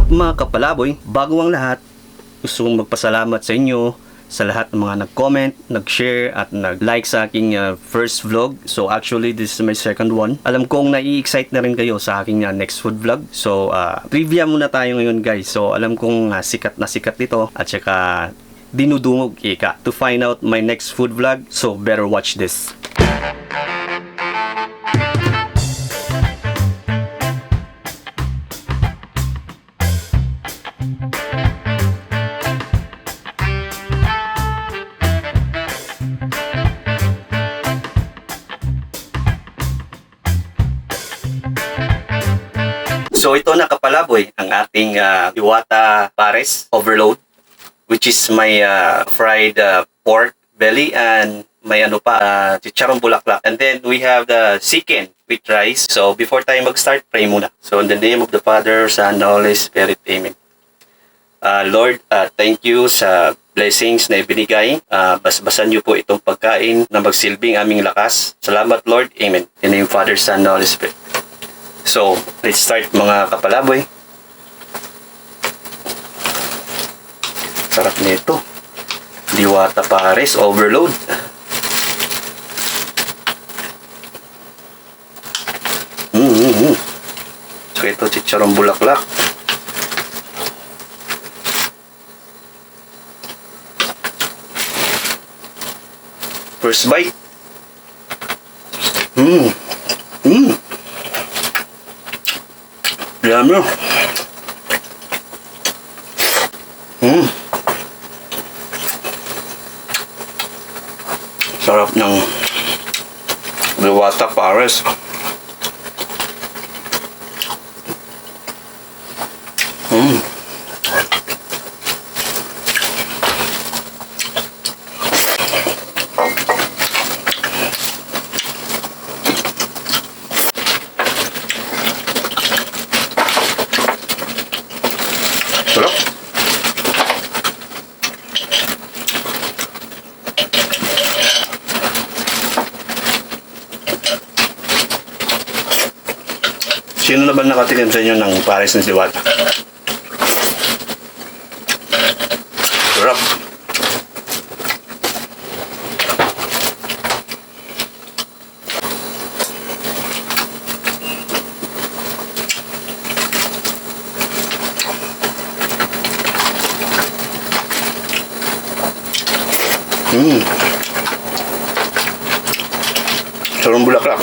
up mga kapalaboy? Bago ang lahat, gusto kong magpasalamat sa inyo sa lahat ng mga nag-comment, nag-share at nag-like sa aking first vlog. So actually this is my second one. Alam kong nai-excite na rin kayo sa aking next food vlog. So trivia muna tayo ngayon guys. So alam kong sikat na sikat dito at saka dinudungog ika to find out my next food vlog. So better watch this. So ito na kapalaboy, ang ating Diwata pares overload, which is my fried pork belly and may ano pa, chicharong bulaklak. And then we have the chicken with rice. So before tayo mag-start, pray muna. So in the name of the Father, Son, and Holy Spirit, Amen. Lord, thank you sa blessings na ibinigay. Basbasan niyo po itong pagkain na magsilbing aming lakas. Salamat Lord, Amen. In the name of Father, Son, and Holy Spirit. So, let's start mga kapalaboy. Sarap nito. Diwata pares overload. So, ito chicharong bulaklak. First bite. Yummy. Sarap ng Diwata pares. Sarap. Sino na ba nakatikim sa inyo ng pares ng Diwata? Sarap. Sarong bulaklak.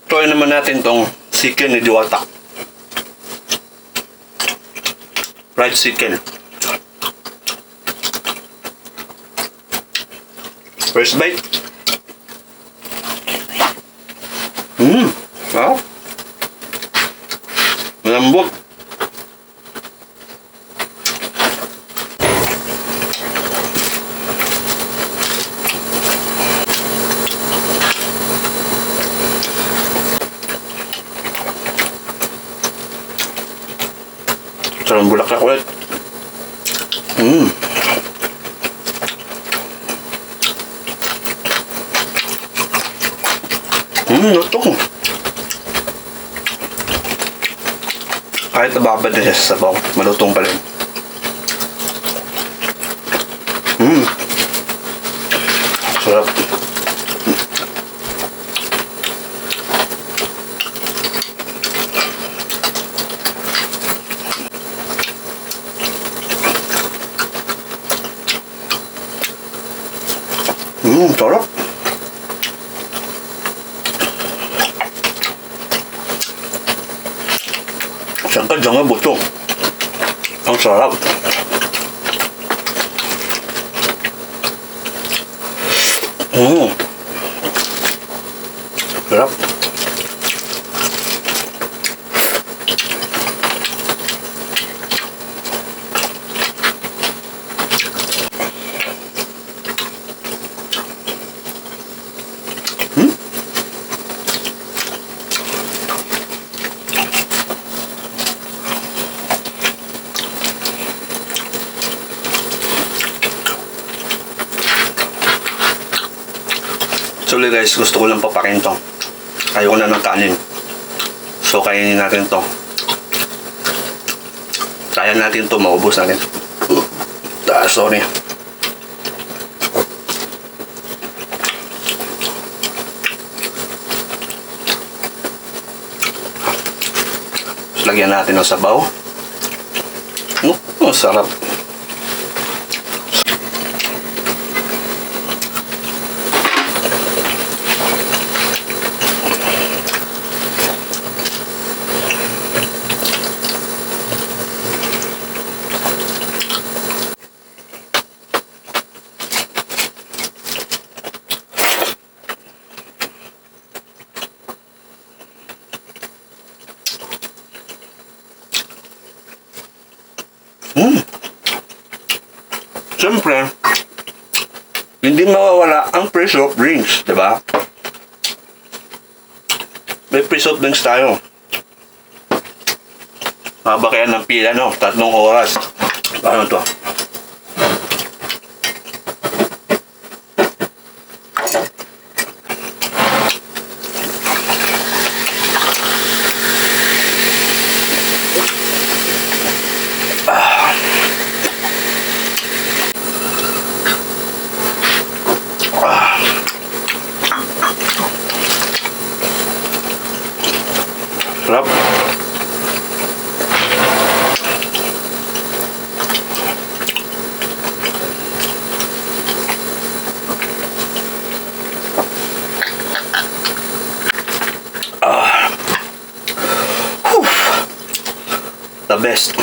Try naman natin tong chicken ni Diwata. Fried chicken. First bite. Wow. Malambot. Sarang bulaklak ulit. Ito. Kahit nababad na siya sa sabaw, malutong pa rin. Sarap. Sarap. Siyempre, diyan nga buto. Ang sarap. Sarap. Actually guys, gusto ko lang papakin to. Ayoko na ng kanin. So kainin natin to. Kaya natin to, maubos natin. Sorry. Lagyan natin ng sabaw. Sarap. Siyempre, hindi mawawala ang free soft drinks, di ba? May free soft drinks tayo. Haba kaya ng pila, no? 3 oras. Ano to? Sarap. The best.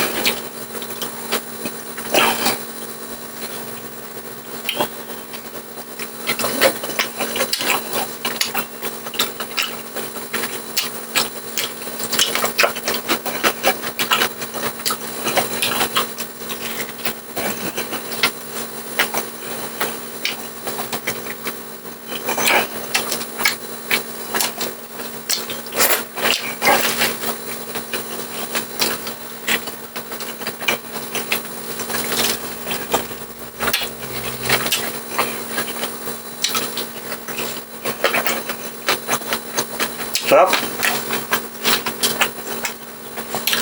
Sarap.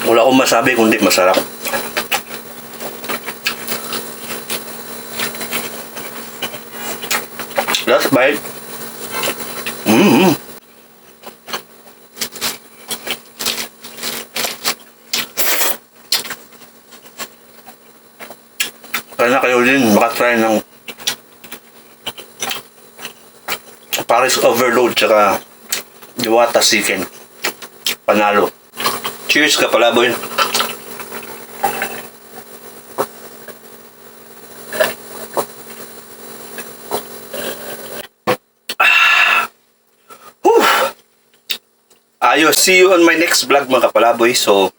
Wala akong masabi kundi masarap. Last bite. Sana kayo din makatry ng Paris Overload tsaka Diwata chicken. Panalo. Cheers ka pala, boy. Ayos. See you on my next vlog, mga kapalaboy. So,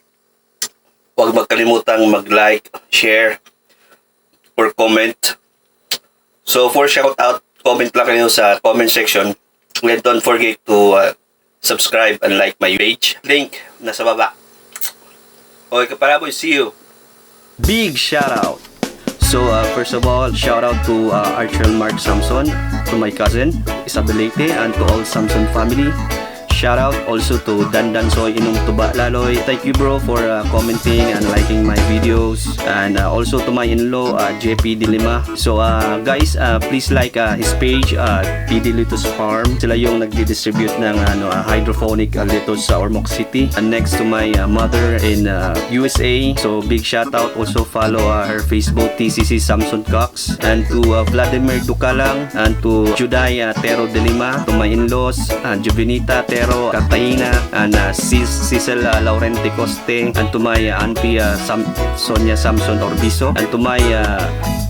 huwag magkalimutang mag-like, share, or comment. So, for shout out, comment lang kayo sa comment section. And don't forget to subscribe and like my page. Link nasa baba. Okay, kapalaboy, see you. Big shout out. So first of all, shout out to Archel Mark Samson, to my cousin Isabelite, and to all Samson family. Shout out also to Dandan Soy Inong Tuba Laloy. Thank you, bro, for commenting and liking my videos, and also to my in-law JP Dilima. So guys, please like his page, PD Litos Farm. Sila yung nagdi-distribute ng hydroponic litos sa Ormoc City, and next to my mother in USA. So big shout out. Also follow her Facebook, TCC Samson Cox, and to Vladimir Dukalang, and to Juday Tero Dilima, to my in-laws Juvenita Tero Cartagena, and Cecil Laurente Coste, and to my auntie Sonia Samson Orbiso, and to my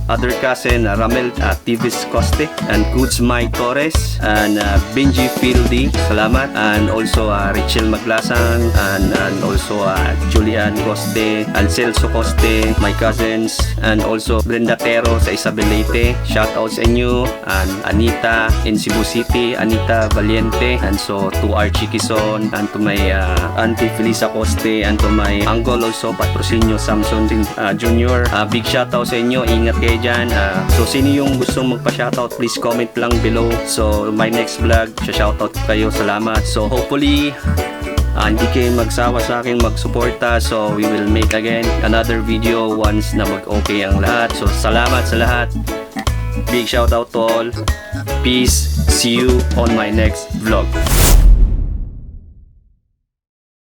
other cousin Ramel Tivis Coste, and Goods Mai Torres, and Benji Fieldy, salamat, and also Richel Maglasan, and also Julian Coste, and Celso Coste, my cousins, and also Brenda Tero sa Isabelite. Shout out sa inyo, and Anita in Cebu City, Anita Valiente, and so to Archie Quezon, and to my auntie Felisa Coste, and to my uncle also Patrocinio Samson Jr. Big shout out sa inyo, ingat kayo dyan. So sino yung gustong magpa-shoutout, please comment lang below. So my next vlog, shoutout kayo, salamat. So hopefully Hindi kayo magsawa sa akin magsuporta. So we will make again another video once na mag-okay ang lahat. So salamat sa lahat. Big shout out to all. Peace. See you on my next vlog.